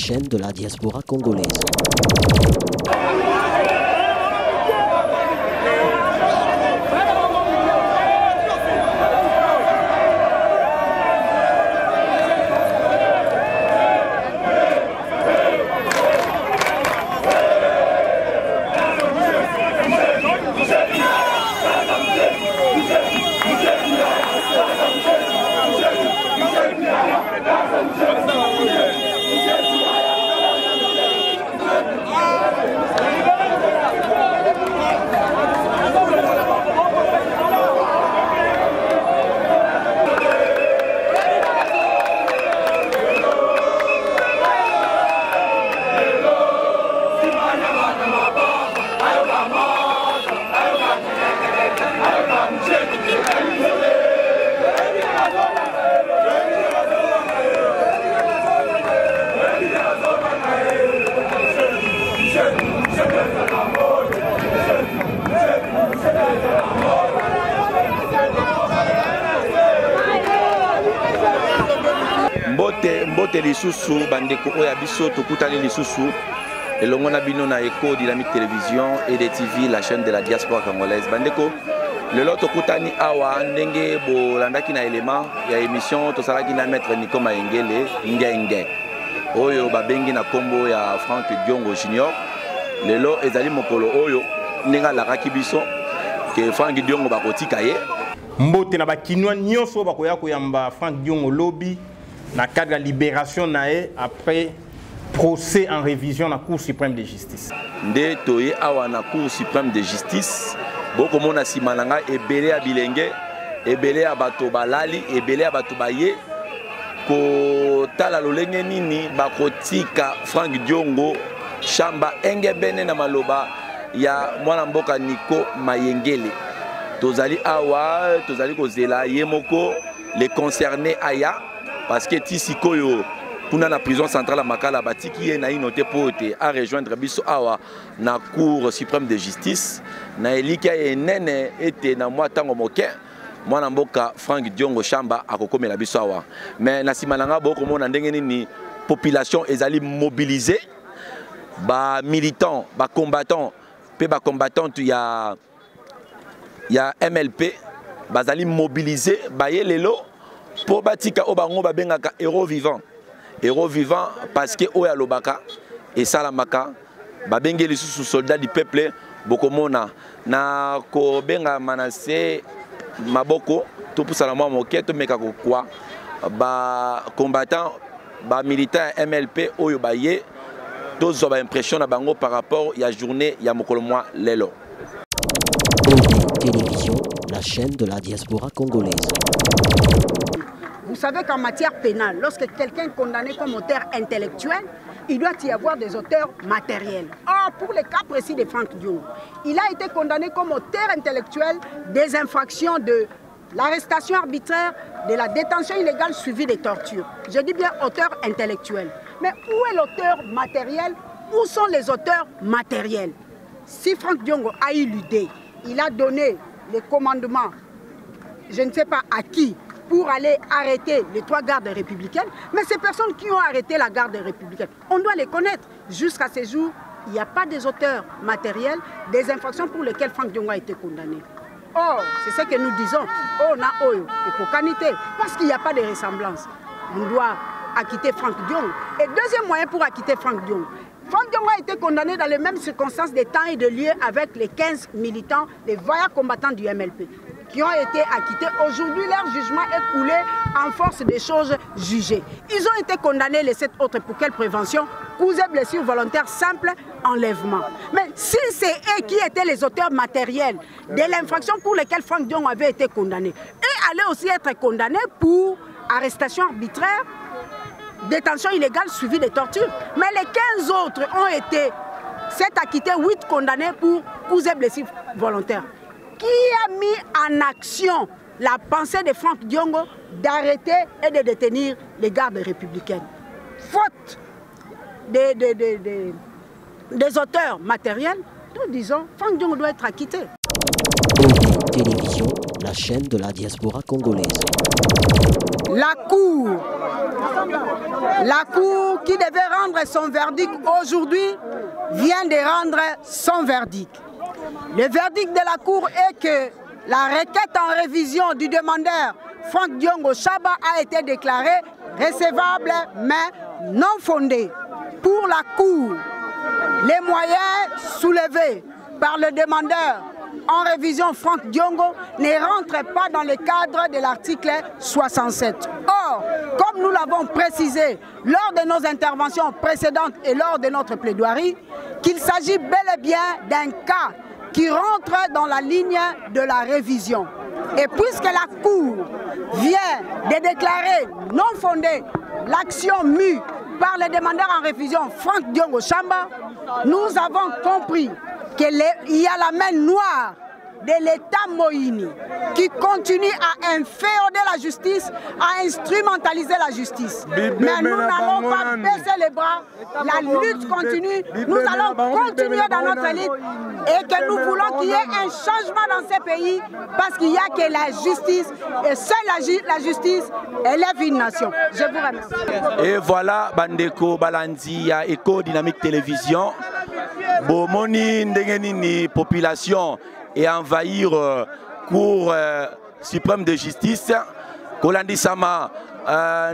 chaîne de la diaspora congolaise. Mbote lisusu bandeko oya biso tokutani lisusu elongo na bino na Eco Dynamique Télévision et des TV, la chaîne de la diaspora congolaise. Bandeko lelo tokutani awa ndenge bolandaki na élément ya émission tosalaki na maître Nico Mayengele ngenge oyo babengi na kombo ya Frank Diongo Junior. Lelo ezali mokolo oyo ndinga lakaki biso ke Frank Diongo bakotika ye mbote na bakinwa nyonso bakoya koyamba Frank Diongo lobby na cadre de la libération nae après procès en révision na Cour suprême de justice. Nde toye awa na Cour suprême de justice boko mona simananga ebele ya bilenge ebele ya bato balali ebele ya bato baye ko tala lolenge nini bakotika Frank Diongo shamba engebene na maloba ya mwana mboka Nico Mayengele. Tozali awa tozali kozela ye moko les concernés aya parce que Tisikoyo kuna na prison centrale à Makala batiki ye na inote pote à rejoindre biso awa na Cour suprême de justice na elika enene ete na mwa tango moke mwana mboka Frank Diongo shamba akokomela biso awa mais na simananga boko mona ndenge nini population ezali mobilisée ba militants ba combattants pe ba combattantes ya MLP bazali mobilisés baye lelo pour batika obango babengaka héros vivant parce que oya lobaka et salamaka babengeli sous soldat du peuple bokomona na ko benga manase maboko to pusala mwa moke to meka ko kwa ba combattant ba militant MLP oyo baye tozo ba impression na bango par rapport ya journée ya mokolo mwa lelo. Télévision, la chaîne de la diaspora congolaise. Vous savez qu'en matière pénale, lorsque quelqu'un est condamné comme auteur intellectuel, il doit y avoir des auteurs matériels. Or, pour le cas précis de Frank Diongo, il a été condamné comme auteur intellectuel des infractions de l'arrestation arbitraire, de la détention illégale suivie des tortures. Je dis bien auteur intellectuel. Mais où est l'auteur matériel? Où sont les auteurs matériels? Si Frank Diongo a eu l'idée, il a donné le commandement, je ne sais pas à qui, pour aller arrêter les 3 gardes républicaines. Mais ces personnes qui ont arrêté la garde républicaine, on doit les connaître. Jusqu'à ce jour, il n'y a pas des auteurs matériels des infractions pour lesquelles Frank Diongo a été condamné. Or, c'est ce que nous disons, on a oyo et pour canité, parce qu'il n'y a pas de ressemblance. On doit acquitter Frank Diongo. Et deuxième moyen pour acquitter Frank Diongo, Frank Diongo a été condamné dans les mêmes circonstances de temps et de lieu avec les 15 militants, les vaillants combattants du MLP, qui ont été acquittés. Aujourd'hui, leur jugement est coulé en force des choses jugées. Ils ont été condamnés, les 7 autres, pour quelle prévention? Coups et blessures volontaires, simple enlèvement. Mais si c'est eux qui étaient les auteurs matériels de l'infraction pour laquelle Frank Diongo avait été condamné, et allaient aussi être condamnés pour arrestation arbitraire, détention illégale suivie de tortures. Mais les 15 autres ont été 7 acquittés, 8 condamnés pour coups et blessures volontaires. Qui a mis en action la pensée de Frank Diongo d'arrêter et de détenir les gardes républicaines? Faute des auteurs matériels, nous disons Frank Diongo doit être acquitté. Télévision, La chaîne de la diaspora congolaise. La Cour qui devait rendre son verdict aujourd'hui vient de rendre son verdict. Le verdict de la Cour est que la requête en révision du demandeur Frank Diongo Chaba a été déclarée recevable mais non fondée. Pour la Cour, les moyens soulevés par le demandeur en révision Frank Diongo ne rentrent pas dans le cadre de l'article 67. Or, comme nous l'avons précisé lors de nos interventions précédentes et lors de notre plaidoirie, qu'il s'agit bel et bien d'un cas qui rentre dans la ligne de la révision. Et puisque la Cour vient de déclarer non fondée l'action mue par le demandeur en révision Frank Diongo Chaba, nous avons compris qu'il y a la main noire de l'État Moïni qui continue à inféoder la justice, à instrumentaliser la justice. Mais nous n'allons pas baisser les bras, la lutte continue, nous allons continuer dans notre lutte et que nous voulons qu'il y ait un changement dans ces pays parce qu'il n'y a que la justice et seule la justice élève une nation. Je vous remercie. Et voilà, Bandeko Balandi à Eco Dynamique Télévision. Bomoni Ndengenini population et envahir Cour suprême de justice. Kolandi Sama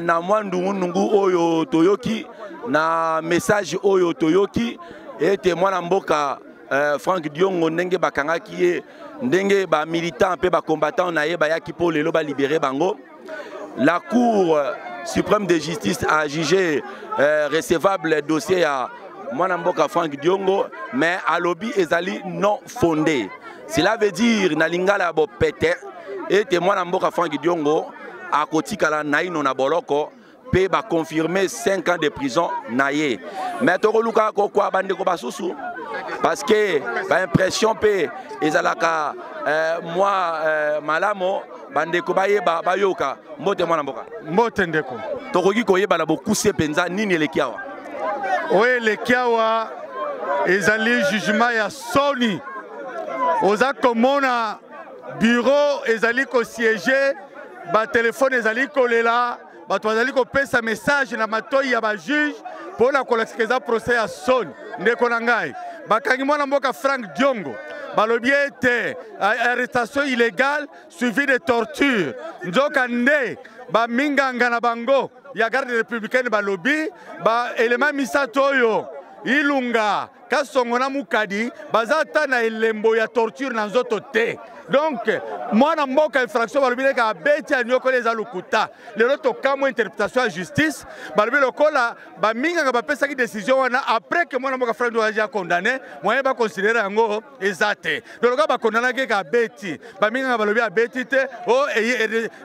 na mwandu nungu oyo toyoki na message oyo toyoki et témoin mboka Frank Diongo ndenge bakangaki ndenge ba militant pe ba combattant na ye ba yaki po lelo ba libérer bango. La Cour suprême de justice a jugé recevable le dossier à Mwanamboka Frank Diongo, mais à lobby ezali non fondé. Cela veut dire na lingala bo pété et Mwanamboka Frank Diongo à kotikala naino na boloko pe ba confirmer 5 ans de prison naye. Mais tokoluka ko kwa bande ko basusu parce que ba impression pe ezalaka moi malamo bande ko bayeba bayoka mbote Mwanamboka mbote ndeko tokoki koyeba la bokuse penza nini elekiawa. Oui, les Kiawa, ils allaient jugement à Sony. Aux accommona bureau, ils allaient siéger, ba téléphone, ils allaient coller là, ba toi allaient copier sa message na matoyi ya ba juge pour la collecter procès à Sony. Ndekonangai, ba kangimwa na mboka Frank Diongo. Ba le bien était arrestation illégale suivie de torture. Nzoka nde ba minganga na bango. Ya garde républicaine ba lobby ba élément misatoyo ilunga kasongona mukadi bazata na elembo ya torture na nzoto te. Donc moi na mboka infraction ba lobby ka beti anyoko les alukuta le loto kamo interprétation à justice ba lobby lokola ba minga ba pesa ki décision wana après que moi na mboka frère doit condamné moi ba considérer ngo ezate donc ba condamné ka beti ba minga ba lobby a beti te o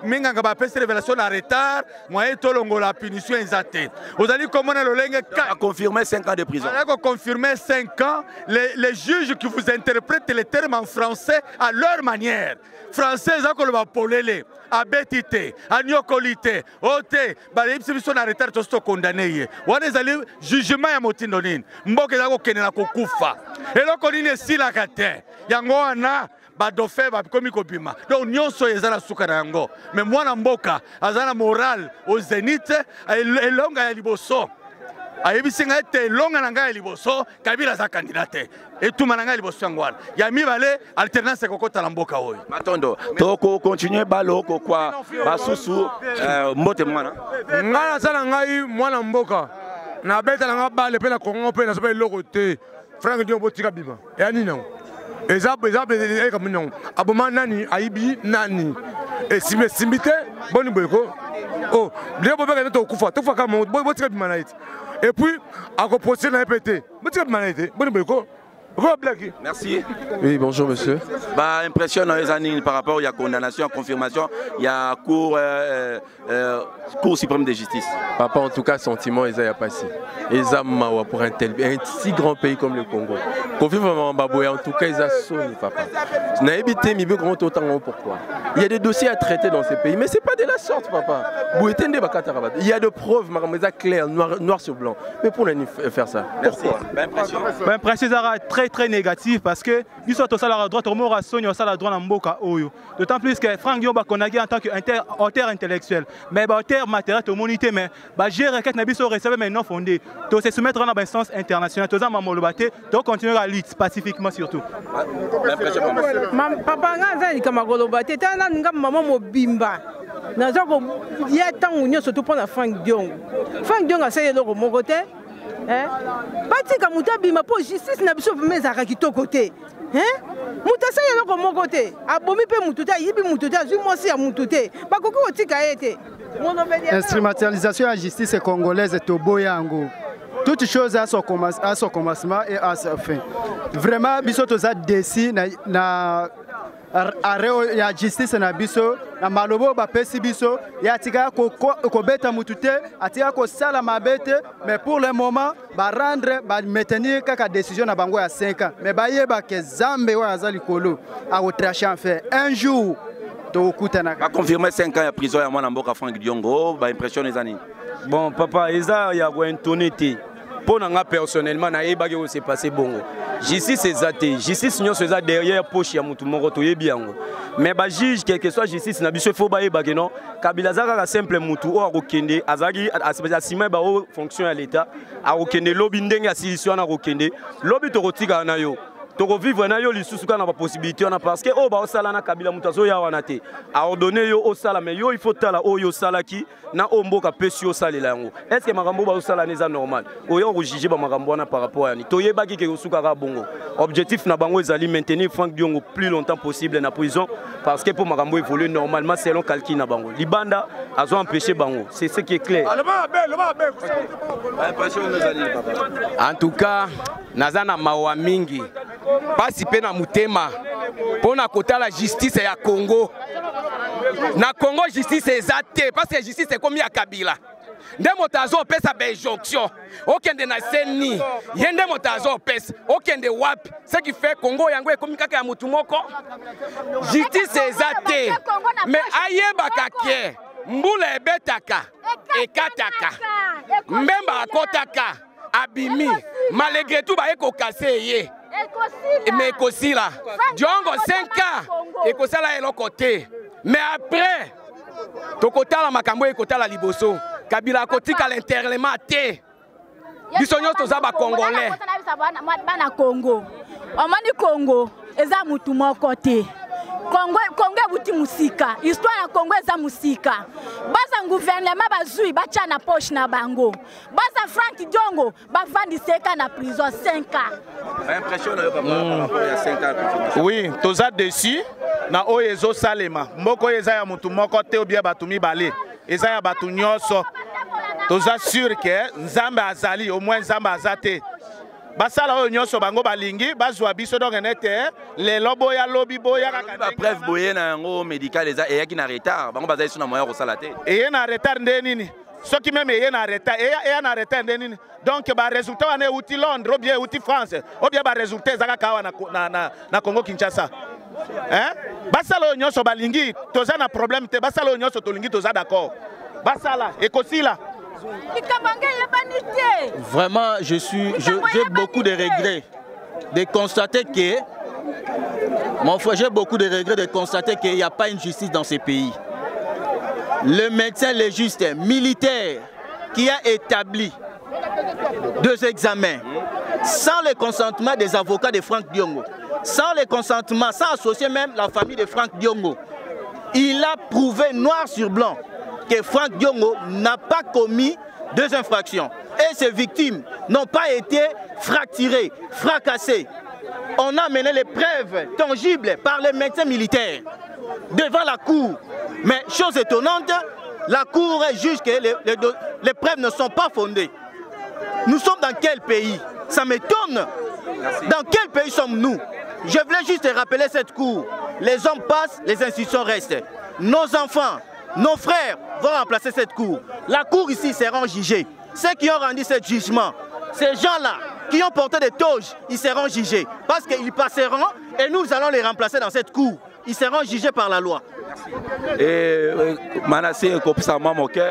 minga ba pesa révélation en retard moi tolongo la punition ezate vous allez comment le lenge a confirmé 5 ans de prison. On a confirmé 5 ans les juges qui vous interprètent les termes en français à leur manière. Français, ça qu'on va polele, à betite, à nyokolite, ote, bah les psy sont arrêtés tous sont condamnés. On est allé jugement à motindonin. Mboke za ko kenela ko kufa. Et là qu'on est si la kate. Yango ana ba dofé ba komi ko bima. Donc nyonso ezala sukara yango. Mais moi na mboka azana moral au zénith et longa ya liboso. Ayebisinga ete longa na ngai liboso Kabila za candidat et tout mananga liboso ngwana ya mibale alternance kokota la mboka oyo matondo toko continuer balo ko kwa basusu mbote mwana ngana sala ngai mwana mboka na beta na ngaba le pela kongo pe na sobe loko te Frank Diongo botika bima ya nini non ezab e comme non aboma nani aibi nani et simbite boni boyko oh bien bobe to kufa to faka mo botika bima na iti. Et puis, à reprocher la répété. Merci. Oui, bonjour monsieur. Bah, impression dans les années par rapport à la condamnation, à confirmation, il y a Cour suprême de justice. Papa, en tout cas, sentiment, ils ont passé. Ils ont mawa pour un si grand pays comme le Congo. Confirmation, en tout cas, ils ont sonné, papa. Je n'ai évité, mais grand autant pourquoi. Il y a des dossiers à traiter dans ces pays, mais ce n'est pas de la sorte, papa. Il y a des preuves, mais claires, noir sur blanc. Mais pour faire ça, pourquoi? L'impression est très est très négatif parce que ils sont tous à la droite, au moins à Sony, à la droite en Mboka Oyo. D'autant plus que Franck Dion Bakonagi en tant qu'auteur intellectuel, mais auteur matériel, au monité, mais j'ai requête Nabiso recevait mais non fondé. Donc c'est se mettre dans l'instance internationale, tous en Mamolobate, donc continuer à lutter pacifiquement surtout. Papa Ngaza Kamagolobate, t'as un maman mobimba. Naza ko ya tangu nyo surtout pour la Franck Dion. Franck Dion a essayé de mon côté. Batika mutabi ma po justice na biso mes akakito côté. Mutasa ya loko mon côté. Abomi pe mututa yibi mututa zu mosi ya mututé. Bakoko otika ete. Instrumentalisation de la justice congolaise est au boyango. Toutes choses à son commencement et à sa fin. Vraiment, biso toza desi na arrêt ya justice na biso na malobo ba pesi biso ya tika ko beta mutute atika ko sala mabete mais pour le moment ba rendre ba maintenir kaka décision na bango ya 5 ans mais ba yeba ke zambe wa azali kolo a tracher en fait un jour to kutana ba confirmer 5 ans ya prison ya mwana mboka Franck Diongo ba impression les années. Bon papa eza ya ko intonité pour nga personnellement na yeba que c'est passé bongo. Justice c'est zaté, justice nyonso eza derrière poche ya mutu moko to yebi yango. Mais ba juge quel que soit justice na biso faut ba yeba que non Kabila zaka simple mutu o akokende azaki asima ba o fonction ya l'état akokende lobby ndenge asiliso na akokende lobby to kotika na yo. Toko vivre na yo lisusu kana ba possibilité on a parce que o ba osala na Kabila mutu azo ya wana te a ordonner yo osala mais yo il faut tala o yo sala ki na omboka pesi yo salela yango est-ce que makambo ba osala neza normal o yo ko juger ba makambo wana par rapport à ni to yeba ki ke osuka ka bongo objectif na bango ezali maintenir Franck Diongo plus longtemps possible na prison parce que pour makambo évoluer normalement selon calcul na bango libanda azo empêcher bango c'est ce qui est clair. En tout cas nazana mawa mingi pasi pe na mutema pona kota la justice ya Congo. Na Congo justice ezate parce que justice est comme ya Kabila. Nde motazo pesa ba injonction. Okende na seni. Yende motazo pesa. Okende wapi. Ce qui fait Congo yango ekomi kaka ya mutu moko. Justice ezate. Mais ayeba kake. Mbula ebetaka. Ekataka. Mbemba akotaka. Abimi. Malgré tout ba eko kase ye. Mais Kosila, Diongo 5 ans, et Kosala est l'autre côté. Mais après, Tokotala Makambo et Kotala Liboso, Kabila Kotika l'interlement té. Bisogno Tozaba Congolais. Congo. Omani Congo, eza mutu moko te. Congo buti musika, histoire ya Congo eza musika. Baza gouvernement bazui bacha na poche na bango. Baza Franck Diongo bavandi seka na prison 5 ans. Impression na yo par rapport à 5 ans. Oui, toza dessus na oyezo salema. Mboko eza ya mutu moko te obia batumi balé. Eza ya batu nyonso. Toza sûr que Nzambe azali au moins Nzambe azate. Basala oyo nyonso bango balingi bazwa biso donc nete le lobo ya lobby boya ba preuve boye na yango médical eza eyaki na retard bango bazali suna moya ko sala te eye na retard nde nini soki même eye na retard eye na retard nde nini donc ba résultat wana euti Londres ou bien euti France ou bien ba résultat ezaka kawa na Congo Kinshasa basala oyo nyonso balingi toza na problème te basala oyo nyonso tolingi toza d'accord basala ekosila. Vraiment, j'ai beaucoup de regrets de constater que, mon frère, j'ai beaucoup de regrets de constater qu'il n'y a pas une justice dans ces pays. Le médecin légiste militaire qui a établi 2 examens sans le consentement des avocats de Franck Diongo, sans le consentement, sans associer même la famille de Franck Diongo, il a prouvé noir sur blanc que Franck Diongo n'a pas commis 2 infractions. Et ces victimes n'ont pas été fracturées, fracassées. On a mené les preuves tangibles par les médecins militaires devant la cour. Mais chose étonnante, la cour juge que les preuves ne sont pas fondées. Nous sommes dans quel pays? Ça m'étonne. Dans quel pays sommes-nous? Je voulais juste rappeler cette cour. Les hommes passent, les institutions restent. Nos enfants, nos frères vont remplacer cette cour. La cour ici sera jugée. Ceux qui ont rendu ce jugement, ces gens-là qui ont porté des toges, ils seront jugés. Parce qu'ils passeront et nous allons les remplacer dans cette cour. Ils seront jugés par la loi. Et Manassé Kopsama Moke,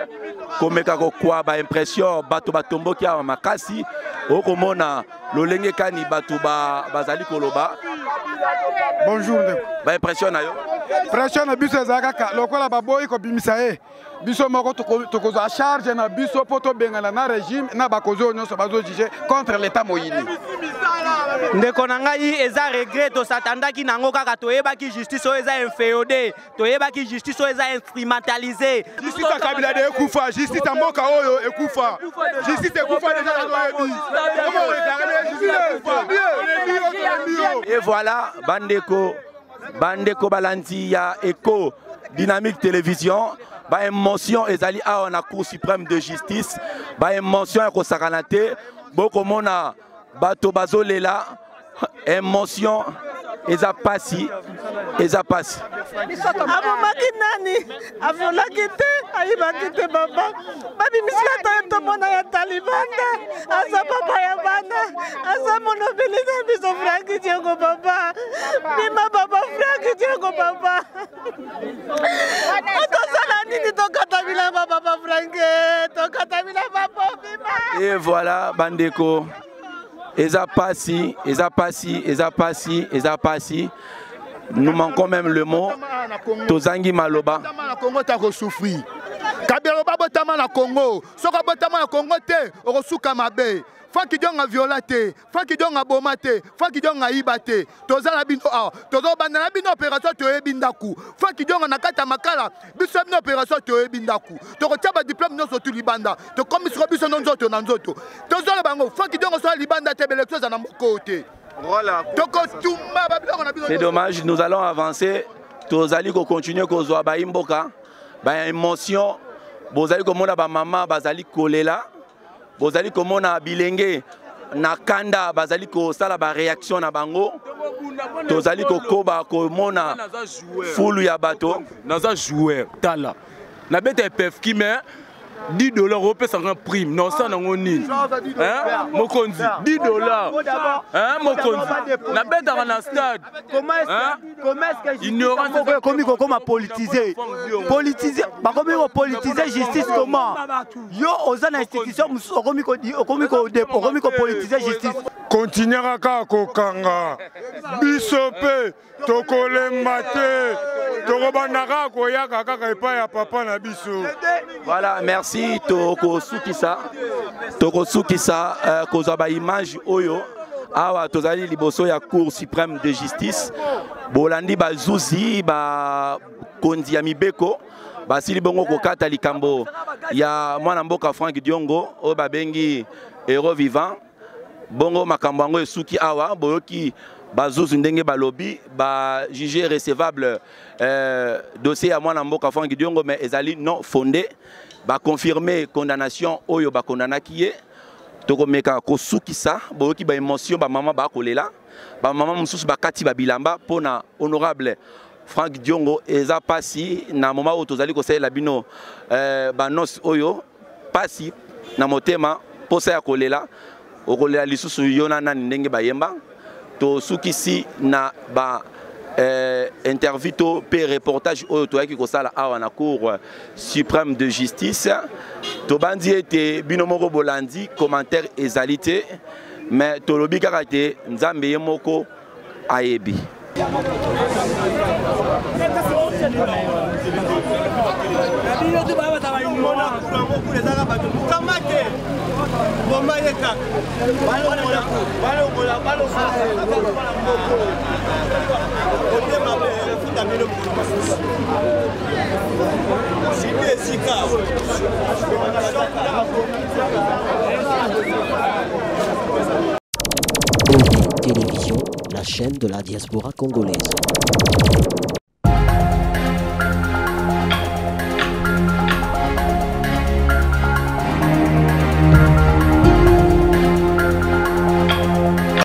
komeka kokwa ba impression bato batombo ki a makasi okomona lolenge kani bato bazali koloba. Bonjour. Ba impression na yo. Impression na biso ezaka lokola baboyi ko bimisa e. Biso moko tokozo a charge na biso poto bengana na régime na bakozo nyonso bazo juger contre l'état moyini. Ndeko na ngai eza regret to satandaki nango kaka toyebaki justice o eza inféodé, toyebaki justice o eza instrumentalisé. Justice a kabila de ekufa, justice a mboka oyo ekufa. Justice ekufa déjà na loyebi. Comment on et voilà bandeko balandi ya Eco Dynamique Télévision. Ba émotion ezali a na Cour suprême de justice. Ba émotion ko sakanate boko mona bato bazolela émotion eza pasi abomaki nani avolaki te ayibaki te baba babimisika tomona ya talibanda aza papa ya bana aza monobeli na biso Franki Diongo baba bima baba Franki Diongo baba otosala nini tokatabila baba Franki tokatabila baba bima. Et voilà bandeko eza pasi. Nous manquons même le mot tozangi maloba. Congo ta souffrir. Kabelo babotama na Congo. Soka botama na Congo te okosuka mabe. Franki Diongo violate, Franki Diongo bomate, Franki Diongo ibate. Tozala bino a, tozo bandana bino opération toyebindaku. Franki Diongo nakata makala, biso bino opération toyebindaku. Tokotia ba diplôme no sotu libanda. To komisiko biso nzoto na nzoto. Tozola bango, Franki Diongo so libanda te belection za na mbokote. Voilà. C'est dommage, nous allons avancer. Tozali ko continuer ko zo ba imboka. Ba émotion, bozali ko mona ba mama bazali kolela. Bozali komona bilenge na kanda bazali ko sala ba réaction na bango. Tozali ko koba ko mona fulu ya bato naza joueur tala. Na bete pef ki mais $10 opesa un prime non ça nango nini hein mokonzi $10 hein mokonzi na beta na stade comment est-ce que ignorance comme comment politiser bakomi ko politiser justice comment yo oza na institution okomi ko politiser justice continuera ka kokanga biso pe tokolemba te tokobandaka koyaka kaka epai ya papa na biso. Voilà, merci Toko Sukisa kozwa ba image oyo awa tozali liboso ya Cour suprême de justice bolandi bazuzi ba kondi ya mibeko basili bongo kokata likambo ya mwana mboka Franki Diongo oyo babengi héros vivant bongo makambo yango esuki awa boyoki bazuzu ndenge balobi ba jugé recevable dossier ya mwana mboka Franki Diongo mais ezali non fondé ba confirmer condamnation oyo ba kondanaki ye tokomeka kosukisa boyoki ba émotion ba mama ba kolela ba mama mususu bakati ba bilamba pona honorable Franki Diongo eza pasi na moma oyo tozali kosalela bino ba nos oyo pasi na motema posa ya kolela okolela lisusu yona nani ndenge bayemba to sukisi na ba interview to pe reportage oyo toyaki kosala awa na Cour suprême de justice to bandi ete bino moko bolandi commentaire ezalité mais to lobi kaka te nzambe ye moko ayebi. Télévision, la chaîne de la diaspora congolaise.